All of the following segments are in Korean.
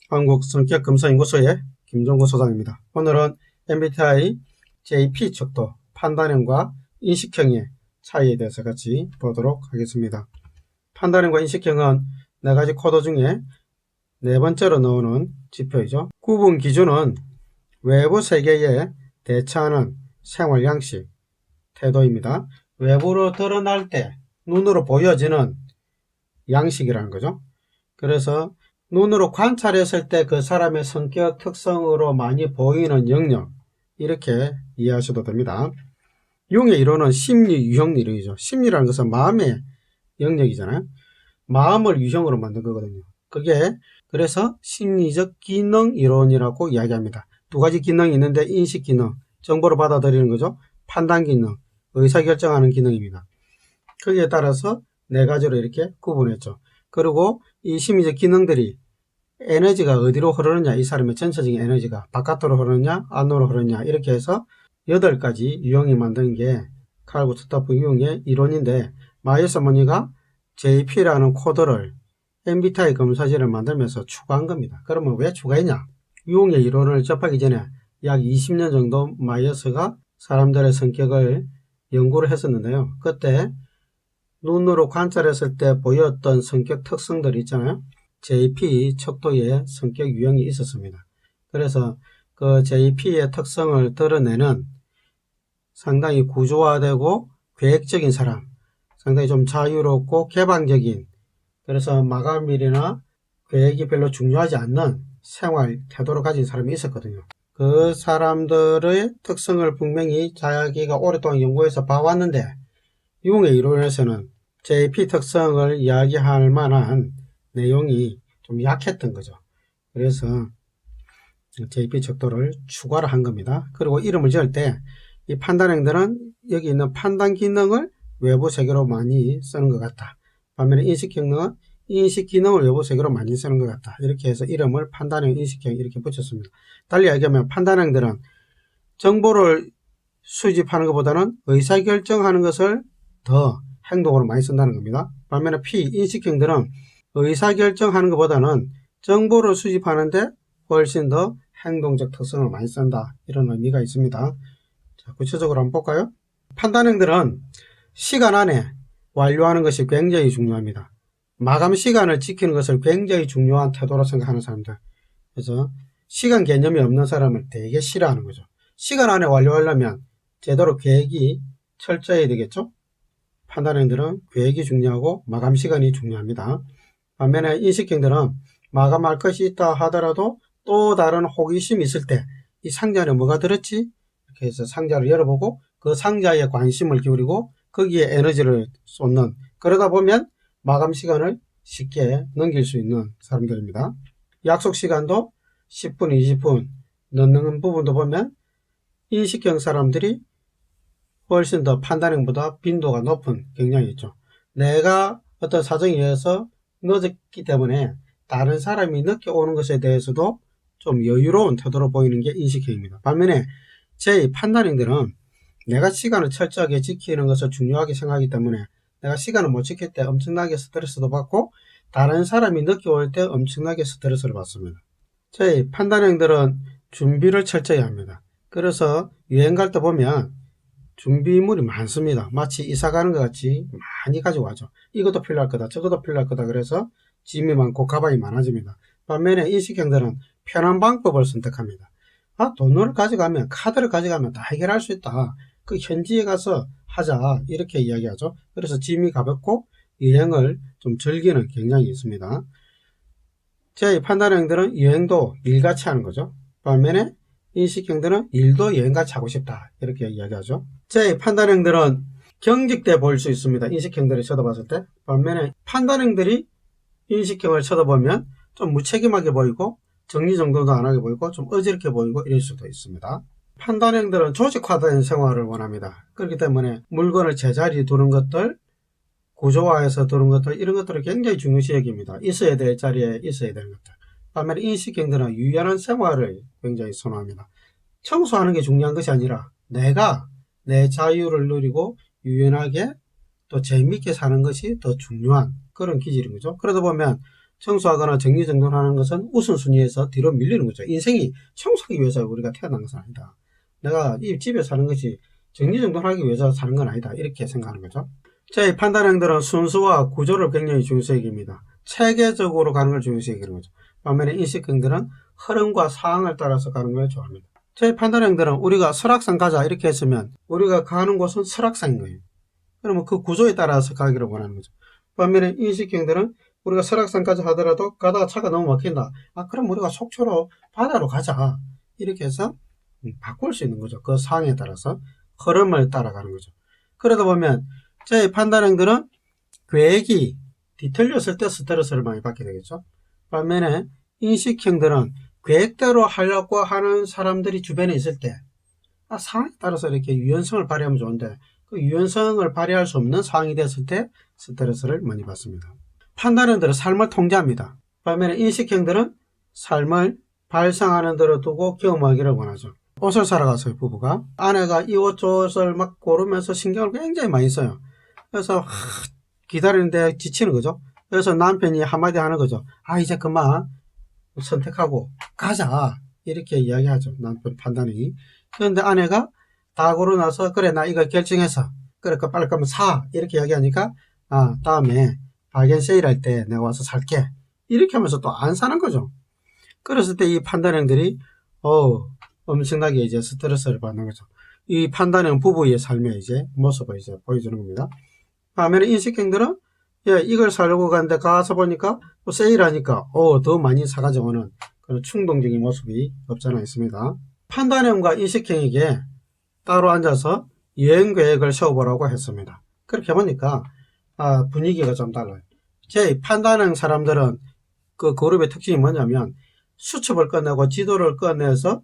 한국성격검사연구소의 김종구 소장입니다. 오늘은 MBTI JP 척도 판단형과 인식형의 차이에 대해서 같이 보도록 하겠습니다. 판단형과 인식형은 4가지 코드 중에 4번째로 나오는 지표이죠. 구분 기준은 외부 세계에 대처하는 생활 양식, 태도입니다. 외부로 드러날 때 눈으로 보여지는 양식이라는 거죠. 그래서 눈으로 관찰했을 때 그 사람의 성격 특성으로 많이 보이는 영역, 이렇게 이해하셔도 됩니다. 융의 이론은 심리 유형 이론이죠. 심리라는 것은 마음의 영역이잖아요. 마음을 유형으로 만든 거거든요. 그게 그래서 심리적 기능 이론이라고 이야기합니다. 2가지 기능이 있는데 인식 기능, 정보를 받아들이는 거죠. 판단 기능, 의사결정하는 기능입니다. 거기에 따라서 4가지로 이렇게 구분했죠. 그리고 이 심리적 기능들이 에너지가 어디로 흐르느냐, 이 사람의 전체적인 에너지가 바깥으로 흐르느냐 안으로 흐르느냐, 이렇게 해서 8가지 유형이 만든 게 칼 구스타프 융의 이론인데, 마이어스 모니가 JP라는 코드를 MBTI 검사지를 만들면서 추가한 겁니다. 그러면 왜 추가했냐? 융의 이론을 접하기 전에 약 20년 정도 마이어스가 사람들의 성격을 연구를 했었는데요. 그때 눈으로 관찰했을 때 보였던 성격 특성들이 있잖아요. JP 척도의 성격 유형이 있었습니다. 그래서 그 JP의 특성을 드러내는 상당히 구조화되고 계획적인 사람, 상당히 좀 자유롭고 개방적인, 그래서 마감일이나 계획이 별로 중요하지 않는 생활 태도를 가진 사람이 있었거든요. 그 사람들의 특성을 분명히 자기가 오랫동안 연구해서 봐왔는데, 융의 이론에서는 JP 특성을 이야기할 만한 내용이 좀 약했던 거죠. 그래서 JP 척도를 추가를 한 겁니다. 그리고 이름을 지을 때 이 판단형들은 여기 있는 판단 기능을 외부 세계로 많이 쓰는 것 같다. 반면에 인식형은 인식 기능을 외부 세계로 많이 쓰는 것 같다. 이렇게 해서 이름을 판단형, 인식형 이렇게 붙였습니다. 달리 얘기하면 판단형들은 정보를 수집하는 것보다는 의사결정하는 것을 더 행동으로 많이 쓴다는 겁니다. 반면에 인식형들은 의사결정하는 것보다는 정보를 수집하는데 훨씬 더 행동적 특성을 많이 쓴다. 이런 의미가 있습니다. 자, 구체적으로 한번 볼까요? 판단형들은 시간 안에 완료하는 것이 굉장히 중요합니다. 마감 시간을 지키는 것을 굉장히 중요한 태도로 생각하는 사람들. 그래서 시간 개념이 없는 사람을 되게 싫어하는 거죠. 시간 안에 완료하려면 제대로 계획이 철저해야 되겠죠? 판단형들은 계획이 중요하고 마감 시간이 중요합니다. 반면에 인식형들은 마감할 것이 있다 하더라도 또 다른 호기심이 있을 때 이 상자 안에 뭐가 들었지? 이렇게 해서 상자를 열어보고 그 상자에 관심을 기울이고 거기에 에너지를 쏟는, 그러다 보면 마감 시간을 쉽게 넘길 수 있는 사람들입니다. 약속 시간도 10분, 20분 넣는 부분도 보면 인식형 사람들이 훨씬 더 판단형보다 빈도가 높은 경향이 있죠. 내가 어떤 사정에 의해서 늦었기 때문에 다른 사람이 늦게 오는 것에 대해서도 좀 여유로운 태도로 보이는 게 인식형입니다. 반면에 제 판단형들은 내가 시간을 철저하게 지키는 것을 중요하게 생각하기 때문에 내가 시간을 못 지킬 때 엄청나게 스트레스도 받고 다른 사람이 늦게 올 때 엄청나게 스트레스를 받습니다. 제 판단형들은 준비를 철저히 합니다. 그래서 여행 갈 때 보면 준비물이 많습니다. 마치 이사 가는 것 같이 많이 가지고 가죠. 이것도 필요할 거다, 저것도 필요할 거다. 그래서 짐이 많고 가방이 많아집니다. 반면에 인식형들은 편한 방법을 선택합니다. 돈을 가져가면, 카드를 가져가면 다 해결할 수 있다. 그 현지에 가서 하자. 이렇게 이야기하죠. 그래서 짐이 가볍고 여행을 좀 즐기는 경향이 있습니다. 제 판단형들은 여행도 일같이 하는 거죠. 반면에 인식형들은 일도 여행같이 하고 싶다. 이렇게 이야기하죠. 제 판단형들은 경직돼 보일 수 있습니다. 인식형들이 쳐다봤을 때. 반면에 판단형들이 인식형을 쳐다보면 좀 무책임하게 보이고 정리정돈도 안 하게 보이고 좀 어지럽게 보이고 이럴 수도 있습니다. 판단형들은 조직화된 생활을 원합니다. 그렇기 때문에 물건을 제자리에 두는 것들, 구조화해서 두는 것들, 이런 것들을 굉장히 중요시 여깁니다. 있어야 될 자리에 있어야 되는 것들. 반면에 인식형들은 유연한 생활을 굉장히 선호합니다. 청소하는 게 중요한 것이 아니라 내가 내 자유를 누리고 유연하게 또 재미있게 사는 것이 더 중요한 그런 기질인 거죠. 그러다 보면 청소하거나 정리정돈하는 것은 우선순위에서 뒤로 밀리는 거죠. 인생이 청소하기 위해서 우리가 태어난 것은 아니다. 내가 이 집에 사는 것이 정리정돈하기 위해서 사는 건 아니다. 이렇게 생각하는 거죠. 제 판단형들은 순수와 구조를 굉장히 중요시 여깁니다. 체계적으로 가는 걸 중요시 여기는 거죠. 반면에 인식형들은 흐름과 상황을 따라서 가는 걸 좋아합니다. 제 판단형들은 우리가 설악산 가자 이렇게 했으면 우리가 가는 곳은 설악산인 거예요. 그러면 그 구조에 따라서 가기를 원하는 거죠. 반면에 인식형들은 우리가 설악산까지 하더라도 가다가 차가 너무 막힌다. 그럼 우리가 속초로 바다로 가자. 이렇게 해서 바꿀 수 있는 거죠. 그 상황에 따라서 흐름을 따라가는 거죠. 그러다 보면 제 판단형들은 계획이 뒤틀렸을 때 스트레스를 많이 받게 되겠죠. 반면에 인식형들은 계획대로 하려고 하는 사람들이 주변에 있을 때 상황에 따라서 이렇게 유연성을 발휘하면 좋은데 그 유연성을 발휘할 수 없는 상황이 됐을 때 스트레스를 많이 받습니다. 판단형들은 삶을 통제합니다. 반면에 인식형들은 삶을 발상하는 대로 두고 경험하기를 원하죠. 옷을 사러 갔어요, 부부가. 아내가 이 옷 저 옷을 막 고르면서 신경을 굉장히 많이 써요. 그래서 기다리는데 지치는 거죠. 그래서 남편이 한마디 하는 거죠. 이제 그만 선택하고 가자. 이렇게 이야기하죠. 남편 판단이. 그런데 아내가 다 고르고 나서 그래 나 이거 결정해서 그래 빨리 가면 사. 이렇게 이야기하니까 다음에 발견 세일할 때 내가 와서 살게. 이렇게 하면서 또 안 사는 거죠. 그랬을 때 이 판단형들이 엄청나게 이제 스트레스를 받는 거죠. 이 판단형 부부의 삶의 이제 모습을 이제 보여주는 겁니다. 반면에 인식형들은 이걸 사려고 가는데 가서 보니까 세일하니까 더 많이 사가지고 오는 그런 충동적인 모습이 없잖아 있습니다. 판단형과 인식형에게 따로 앉아서 여행 계획을 세워보라고 했습니다. 그렇게 해보니까 분위기가 좀 달라요. 제 판단형 사람들은 그 그룹의 특징이 뭐냐면 수첩을 꺼내고 지도를 꺼내서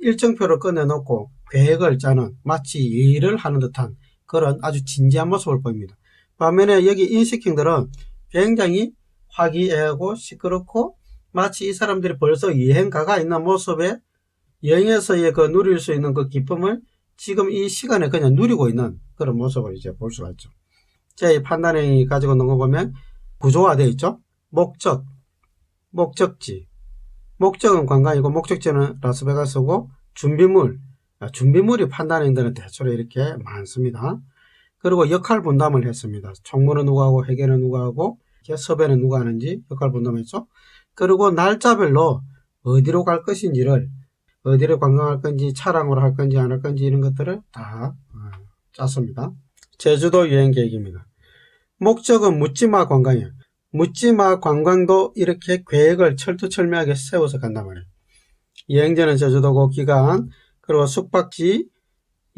일정표를 꺼내놓고 계획을 짜는 마치 일을 하는 듯한 그런 아주 진지한 모습을 보입니다. 반면에 여기 인식형들은 굉장히 화기애애하고 시끄럽고 마치 이 사람들이 벌써 여행가가 있는 모습에 여행에서의 그 누릴 수 있는 그 기쁨을 지금 이 시간에 그냥 누리고 있는 그런 모습을 이제 볼 수가 있죠. 제 판단형이 가지고 있는 거 보면 구조화되어 있죠. 목적, 목적지. 목적은 관광이고 목적지는 라스베가스고 준비물이 판단형들은 대체로 이렇게 많습니다. 그리고 역할 분담을 했습니다. 총무는 누가 하고 회계는 누가 하고 섭외는 누가 하는지 역할 분담했죠. 그리고 날짜별로 어디로 갈 것인지를 어디를 관광할 건지 차량으로 할 건지 안 할 건지 이런 것들을 다 짰습니다. 제주도 여행 계획입니다. 목적은 묻지마 관광이에요. 묻지마 관광도 이렇게 계획을 철두철미하게 세워서 간단 말이에요. 여행지는 제주도고 기간, 그리고 숙박지,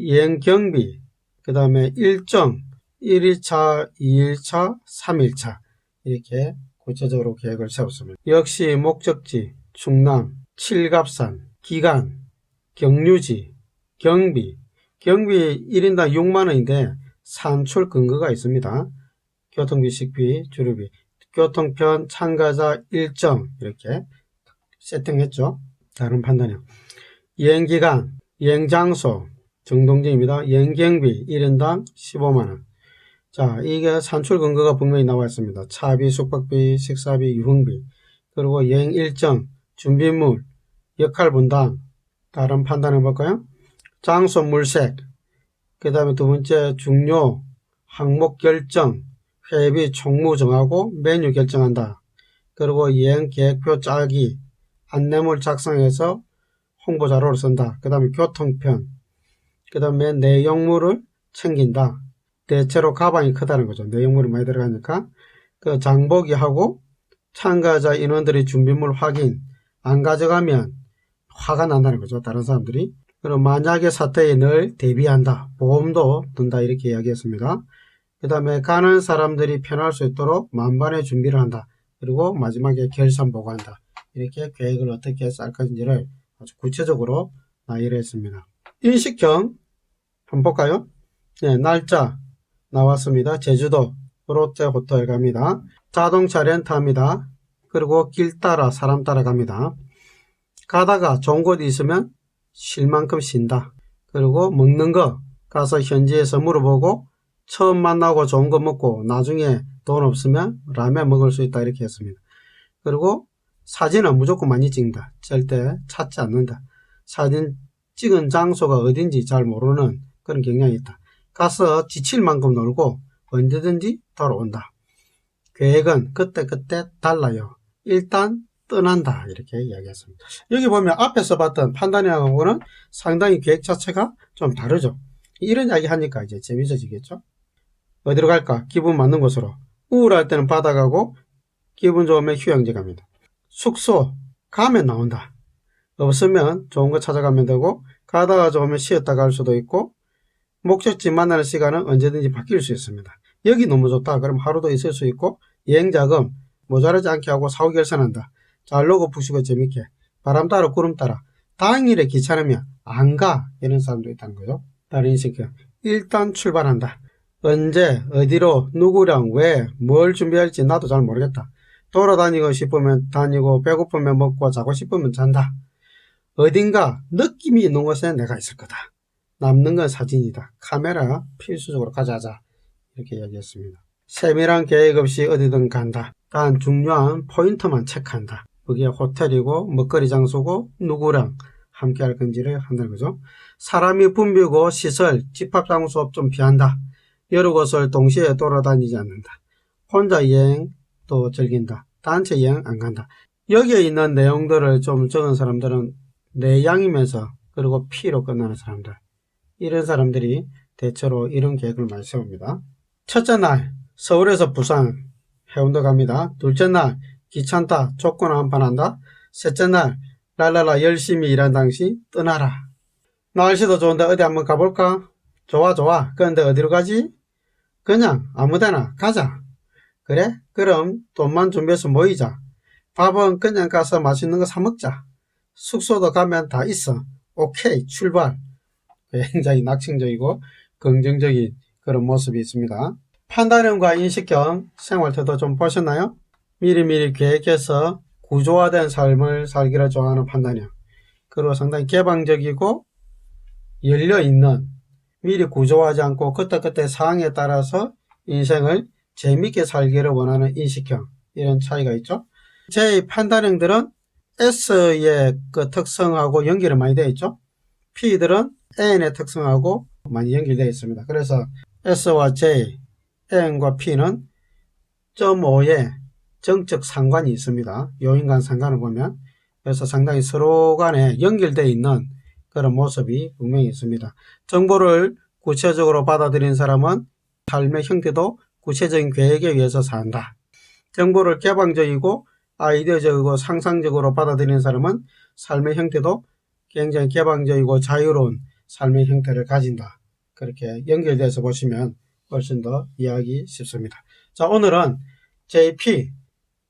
여행 경비, 그 다음에 일정, 1일차, 2일차, 3일차 이렇게 구체적으로 계획을 세웠습니다. 역시 목적지, 충남, 칠갑산, 기간, 경유지, 경비 1인당 6만원인데 산출 근거가 있습니다. 교통비, 식비, 주류비, 교통편, 참가자, 일정 이렇게 세팅했죠. 다른 판단이요. 여행기간, 여행장소, 정동진입니다. 여행경비 1인당 15만원. 자, 이게 산출 근거가 분명히 나와 있습니다. 차비, 숙박비, 식사비, 유흥비, 그리고 여행 일정, 준비물, 역할 분담. 다른 판단해 볼까요? 장소 물색, 그 다음에 두 번째 중요, 항목 결정, 회비 총무 정하고 메뉴 결정한다. 그리고 여행 계획표 짜기, 안내물 작성해서 홍보 자료를 쓴다. 그 다음에 교통편, 그 다음에 내용물을 챙긴다. 대체로 가방이 크다는 거죠. 내용물이 많이 들어가니까. 그 장보기하고 참가자 인원들의 준비물 확인, 안 가져가면 화가 난다는 거죠. 다른 사람들이. 그리고 만약의 사태에 늘 대비한다. 보험도 든다. 이렇게 이야기했습니다. 그 다음에 가는 사람들이 편할 수 있도록 만반의 준비를 한다. 그리고 마지막에 결산 보고한다. 이렇게 계획을 어떻게 짤 건지를 아주 구체적으로 나열을 했습니다. 인식형 한번 볼까요? 네, 날짜 나왔습니다. 제주도 롯데 호텔 갑니다. 자동차 렌트합니다. 그리고 길 따라 사람 따라 갑니다. 가다가 좋은 곳이 있으면 쉴 만큼 쉰다. 그리고 먹는 거 가서 현지에서 물어보고 처음 만나고 좋은 거 먹고 나중에 돈 없으면 라면 먹을 수 있다. 이렇게 했습니다. 그리고 사진은 무조건 많이 찍는다. 절대 찾지 않는다. 사진 찍은 장소가 어딘지 잘 모르는 그런 경향이 있다. 가서 지칠 만큼 놀고 언제든지 돌아온다. 계획은 그때그때 달라요. 일단 떠난다. 이렇게 이야기했습니다. 여기 보면 앞에서 봤던 판단형하고는 상당히 계획 자체가 좀 다르죠. 이런 이야기 하니까 이제 재밌어지겠죠. 어디로 갈까? 기분 맞는 곳으로. 우울할 때는 바다 가고 기분 좋으면 휴양지 갑니다. 숙소 가면 나온다. 없으면 좋은 거 찾아가면 되고 가다가 좋으면 쉬었다 갈 수도 있고 목적지 만나는 시간은 언제든지 바뀔 수 있습니다. 여기 너무 좋다. 그럼 하루도 있을 수 있고 여행자금 모자라지 않게 하고 사후 결산한다. 잘 놀고 푸시고 재밌게 바람 따라 구름 따라 당일에 귀찮으면 안 가. 이런 사람도 있다는 거죠. 다른 인식형 일단 출발한다. 언제 어디로 누구랑 왜 뭘 준비할지 나도 잘 모르겠다. 돌아다니고 싶으면 다니고 배고프면 먹고 자고 싶으면 잔다. 어딘가 느낌이 있는 곳에 내가 있을 거다. 남는 건 사진이다. 카메라 필수적으로 가져가자. 이렇게 이야기했습니다. 세밀한 계획 없이 어디든 간다. 단 중요한 포인트만 체크한다. 그게 호텔이고 먹거리 장소고 누구랑 함께 할 건지를 한다는 거죠. 사람이 붐비고 시설, 집합 장소 좀 피한다. 여러 곳을 동시에 돌아다니지 않는다. 혼자 여행 또 즐긴다. 단체 여행 안 간다. 여기에 있는 내용들을 좀 적은 사람들은 내양이면서 그리고 P로 끝나는 사람들. 이런 사람들이 대체로 이런 계획을 많이 세웁니다. 첫째 날 서울에서 부산 해운대 갑니다. 둘째 날 귀찮다 족구나 한판 한다. 셋째 날 랄랄라 열심히 일한 당시 떠나라. 날씨도 좋은데 어디 한번 가볼까? 좋아. 그런데 어디로 가지? 그냥 아무데나 가자. 그래? 그럼 돈만 준비해서 모이자. 밥은 그냥 가서 맛있는 거 사 먹자. 숙소도 가면 다 있어. 오케이 출발. 굉장히 낙천적이고 긍정적인 그런 모습이 있습니다. 판단형과 인식형 생활태도 좀 보셨나요? 미리미리 계획해서 구조화된 삶을 살기를 좋아하는 판단형. 그리고 상당히 개방적이고 열려있는 미리 구조하지 않고 그때그때 상황에 따라서 인생을 재밌게 살기를 원하는 인식형. 이런 차이가 있죠. 제 판단형들은 S의 그 특성하고 연결이 많이 되어 있죠. P들은 N의 특성하고 많이 연결되어 있습니다. 그래서 S와 J, N과 P는 0.5의 정적 상관이 있습니다. 요인 간 상관을 보면. 그래서 상당히 서로 간에 연결되어 있는 그런 모습이 분명히 있습니다. 정보를 구체적으로 받아들인 사람은 삶의 형태도 구체적인 계획에 의해서 산다. 정보를 개방적이고 아이디어적이고 상상적으로 받아들이는 사람은 삶의 형태도 굉장히 개방적이고 자유로운 삶의 형태를 가진다. 그렇게 연결돼서 보시면 훨씬 더 이해하기 쉽습니다. 자, 오늘은 JP,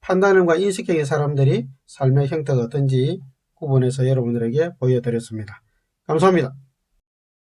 판단형과 인식형의 사람들이 삶의 형태가 어떤지 구분해서 여러분들에게 보여드렸습니다. 감사합니다.